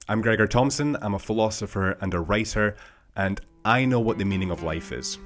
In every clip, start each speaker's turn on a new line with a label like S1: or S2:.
S1: I'm Gregor Thompson, I'm a philosopher and a writer, and I know what the meaning of life is.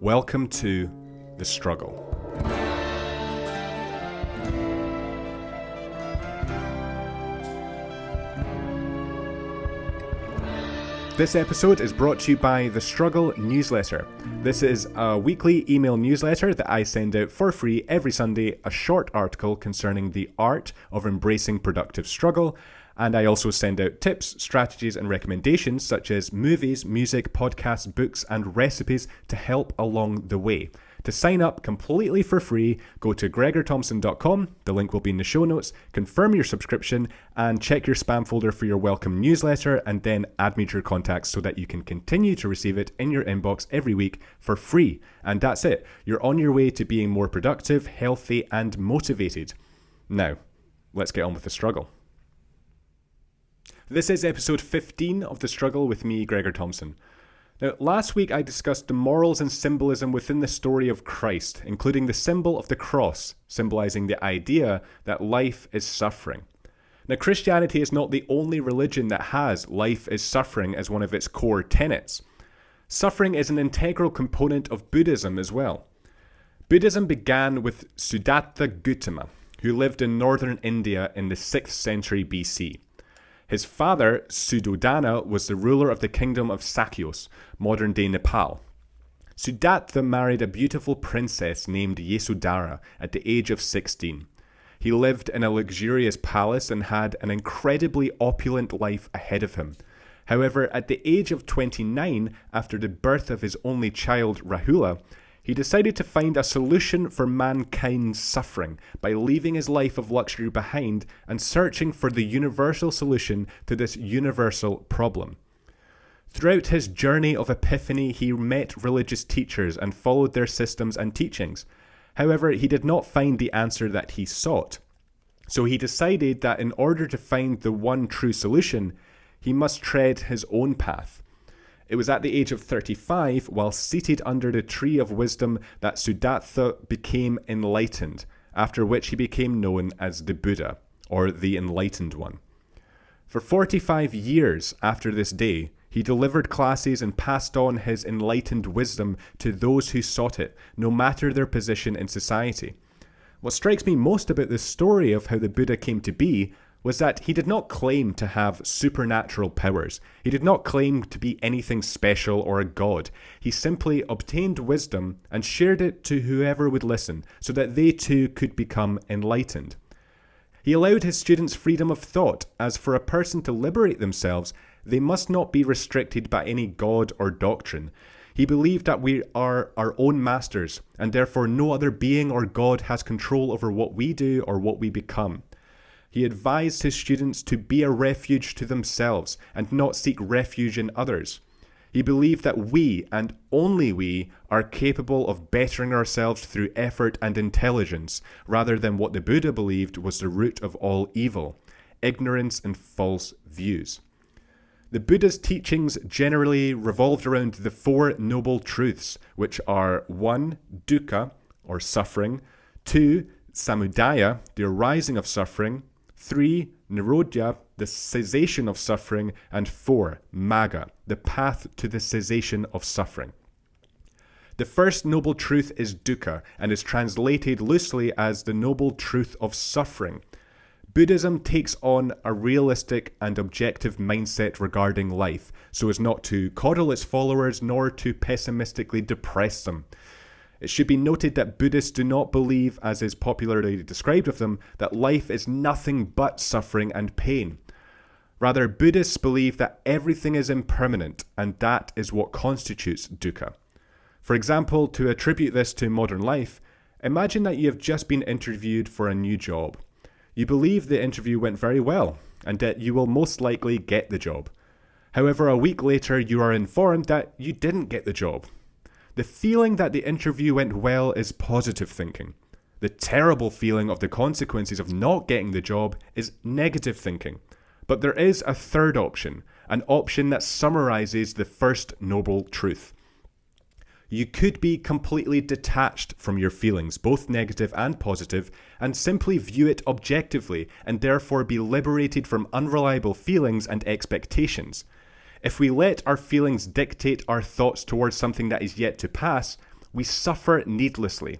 S1: Welcome to The Struggle. This episode is brought to you by The Struggle newsletter. This is a weekly email newsletter that I send out for free every Sunday, a short article concerning the art of embracing productive struggle. And I also send out tips, strategies, and recommendations such as movies, music, podcasts, books, and recipes to help along the way. To sign up completely for free, go to gregorthompson.com, the link will be in the show notes, confirm your subscription, and check your spam folder for your welcome newsletter, and then add me to your contacts so that you can continue to receive it in your inbox every week for free. And that's it. You're on your way to being more productive, healthy, and motivated. Now, let's get on with the struggle. This is episode 15 of The Struggle with me, Gregor Thompson. Now, last week I discussed the morals and symbolism within the story of Christ, including the symbol of the cross, symbolizing the idea that life is suffering. Now, Christianity is not the only religion that has life is suffering as one of its core tenets. Suffering is an integral component of Buddhism as well. Buddhism began with Siddhartha Gautama, who lived in northern India in the 6th century BC. His father, Suddhodana, was the ruler of the kingdom of Sakyos, modern-day Nepal. Siddhartha married a beautiful princess named Yasodhara at the age of 16. He lived in a luxurious palace and had an incredibly opulent life ahead of him. However, at the age of 29, after the birth of his only child, Rahula, he decided to find a solution for mankind's suffering by leaving his life of luxury behind and searching for the universal solution to this universal problem. Throughout his journey of epiphany, he met religious teachers and followed their systems and teachings. However, he did not find the answer that he sought. So he decided that in order to find the one true solution, he must tread his own path. It was at the age of 35, while seated under the tree of wisdom, that Siddhartha became enlightened, after which he became known as the Buddha, or the Enlightened One. For 45 years after this day, he delivered classes and passed on his enlightened wisdom to those who sought it, no matter their position in society. What strikes me most about the story of how the Buddha came to be was that he did not claim to have supernatural powers. He did not claim to be anything special or a god. He simply obtained wisdom and shared it to whoever would listen so that they too could become enlightened. He allowed his students freedom of thought, as for a person to liberate themselves, they must not be restricted by any god or doctrine. He believed that we are our own masters, and therefore no other being or god has control over what we do or what we become. He advised his students to be a refuge to themselves and not seek refuge in others. He believed that we, and only we, are capable of bettering ourselves through effort and intelligence, rather than what the Buddha believed was the root of all evil, ignorance and false views. The Buddha's teachings generally revolved around the 4 Noble Truths, which are 1. Dukkha, or suffering, 2. Samudaya, the arising of suffering, 3. Nirodha, the cessation of suffering, and 4. Magga, the path to the cessation of suffering. The first noble truth is dukkha, and is translated loosely as the noble truth of suffering. Buddhism takes on a realistic and objective mindset regarding life, so as not to coddle its followers nor to pessimistically depress them. It should be noted that Buddhists do not believe, as is popularly described of them, that life is nothing but suffering and pain. Rather, Buddhists believe that everything is impermanent, and that is what constitutes dukkha. For example, to attribute this to modern life, imagine that you have just been interviewed for a new job. You believe the interview went very well, and that you will most likely get the job. However, a week later, you are informed that you didn't get the job. The feeling that the interview went well is positive thinking. The terrible feeling of the consequences of not getting the job is negative thinking. But there is a third option, an option that summarizes the first noble truth. You could be completely detached from your feelings, both negative and positive, and simply view it objectively and therefore be liberated from unreliable feelings and expectations. If we let our feelings dictate our thoughts towards something that is yet to pass, we suffer needlessly.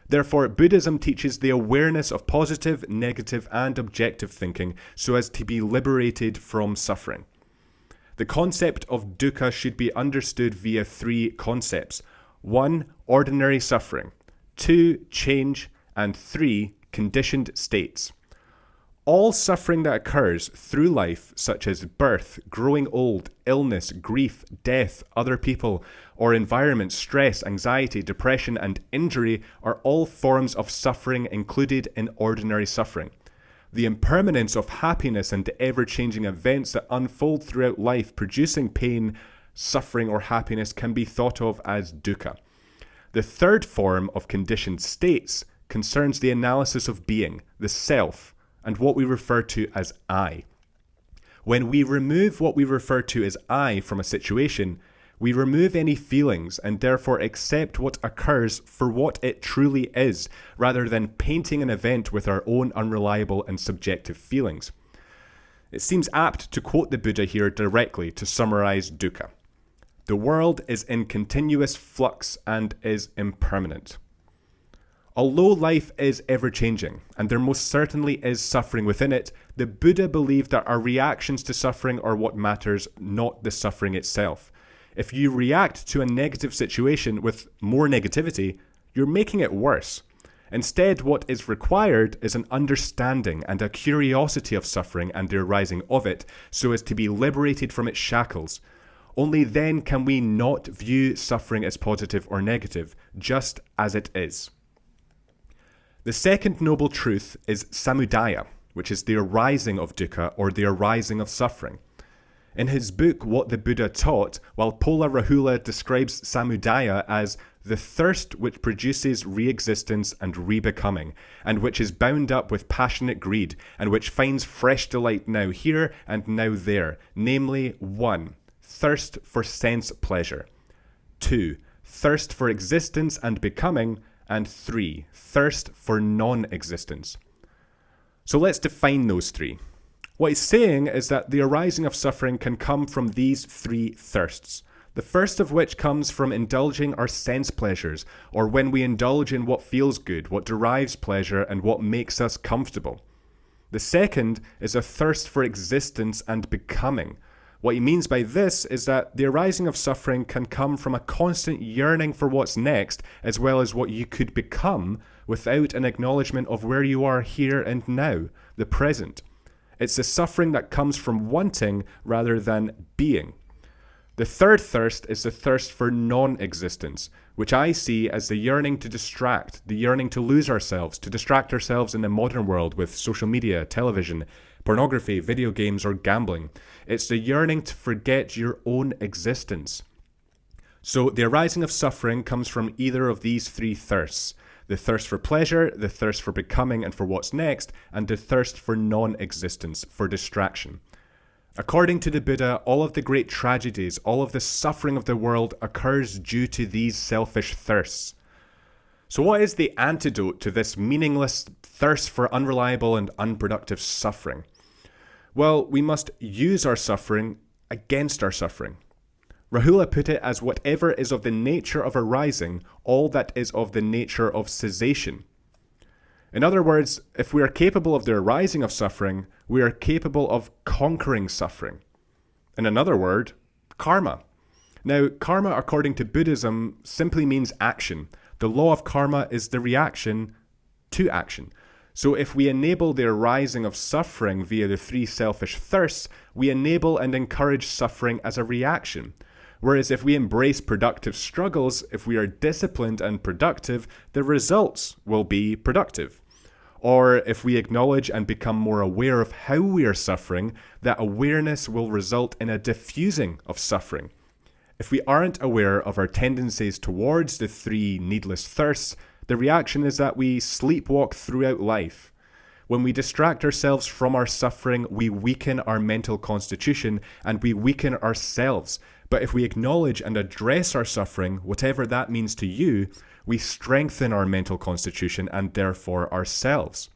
S1: Therefore, Buddhism teaches the awareness of positive, negative, and objective thinking so as to be liberated from suffering. The concept of dukkha should be understood via three concepts. 1. Ordinary suffering. 2. Change. And 3. Conditioned states. All suffering that occurs through life, such as birth, growing old, illness, grief, death, other people, or environment, stress, anxiety, depression, and injury, are all forms of suffering included in ordinary suffering. The impermanence of happiness and the ever-changing events that unfold throughout life producing pain, suffering, or happiness can be thought of as dukkha. The third form of conditioned states concerns the analysis of being, the self, and what we refer to as I. When we remove what we refer to as I from a situation, we remove any feelings and therefore accept what occurs for what it truly is, rather than painting an event with our own unreliable and subjective feelings. It seems apt to quote the Buddha here directly to summarize dukkha. The world is in continuous flux and is impermanent. Although life is ever-changing, and there most certainly is suffering within it, the Buddha believed that our reactions to suffering are what matters, not the suffering itself. If you react to a negative situation with more negativity, you're making it worse. Instead, what is required is an understanding and a curiosity of suffering and the arising of it, so as to be liberated from its shackles. Only then can we not view suffering as positive or negative, just as it is. The second noble truth is samudaya, which is the arising of dukkha or the arising of suffering. In his book, What the Buddha Taught, Walpola Rahula describes samudaya as the thirst which produces re-existence and re-becoming, and which is bound up with passionate greed, and which finds fresh delight now here and now there, namely 1. Thirst for sense pleasure, 2. Thirst for existence and becoming, and 3. Thirst for non-existence. So let's define those three. What he's saying is that the arising of suffering can come from these three thirsts. The first of which comes from indulging our sense pleasures, or when we indulge in what feels good, what derives pleasure, and what makes us comfortable. The second is a thirst for existence and becoming. What he means by this is that the arising of suffering can come from a constant yearning for what's next, as well as what you could become, without an acknowledgement of where you are here and now, the present. It's the suffering that comes from wanting rather than being. The third thirst is the thirst for non-existence, which I see as the yearning to distract, the yearning to lose ourselves, to distract ourselves in the modern world with social media, television, pornography, video games, or gambling. It's the yearning to forget your own existence. So the arising of suffering comes from either of these three thirsts. The thirst for pleasure, the thirst for becoming and for what's next, and the thirst for non-existence, for distraction. According to the Buddha, all of the great tragedies, all of the suffering of the world occurs due to these selfish thirsts. So what is the antidote to this meaningless thirst for unreliable and unproductive suffering? Well, we must use our suffering against our suffering. Rahula put it as whatever is of the nature of arising, all that is of the nature of cessation. In other words, if we are capable of the arising of suffering, we are capable of conquering suffering. In another word, karma. Now, karma, according to Buddhism, simply means action. The law of karma is the reaction to action. So if we enable the arising of suffering via the three selfish thirsts, we enable and encourage suffering as a reaction. Whereas if we embrace productive struggles, if we are disciplined and productive, the results will be productive. Or if we acknowledge and become more aware of how we are suffering, that awareness will result in a diffusing of suffering. If we aren't aware of our tendencies towards the three needless thirsts, the reaction is that we sleepwalk throughout life. When we distract ourselves from our suffering, we weaken our mental constitution and we weaken ourselves. But if we acknowledge and address our suffering, whatever that means to you, we strengthen our mental constitution and therefore ourselves.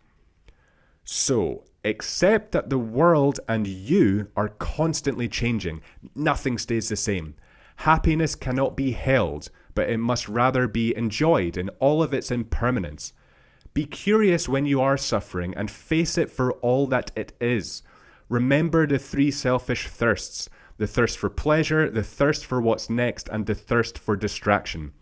S1: So, accept that the world and you are constantly changing. Nothing stays the same. Happiness cannot be held, but it must rather be enjoyed in all of its impermanence. Be curious when you are suffering and face it for all that it is. Remember the three selfish thirsts: the thirst for pleasure, the thirst for what's next, and the thirst for distraction.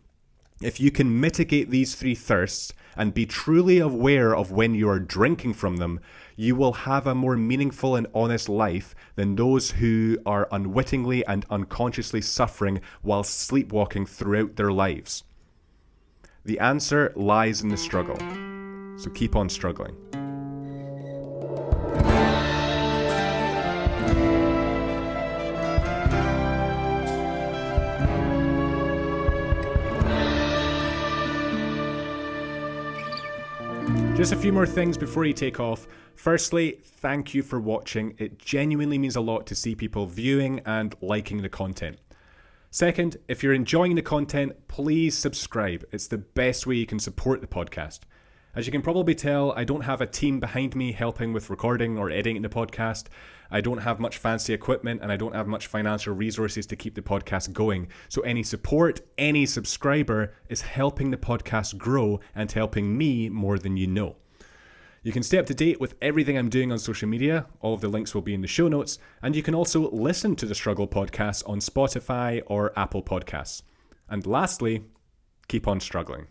S1: If you can mitigate these three thirsts and be truly aware of when you are drinking from them, you will have a more meaningful and honest life than those who are unwittingly and unconsciously suffering while sleepwalking throughout their lives. The answer lies in the struggle. So keep on struggling. Just a few more things before you take off. Firstly, thank you for watching. It genuinely means a lot to see people viewing and liking the content. Second, if you're enjoying the content, please subscribe. It's the best way you can support the podcast. As you can probably tell, I don't have a team behind me helping with recording or editing the podcast. I don't have much fancy equipment and I don't have much financial resources to keep the podcast going. So any support, any subscriber is helping the podcast grow and helping me more than you know. You can stay up to date with everything I'm doing on social media. All of the links will be in the show notes. And you can also listen to the Struggle podcast on Spotify or Apple Podcasts. And lastly, keep on struggling.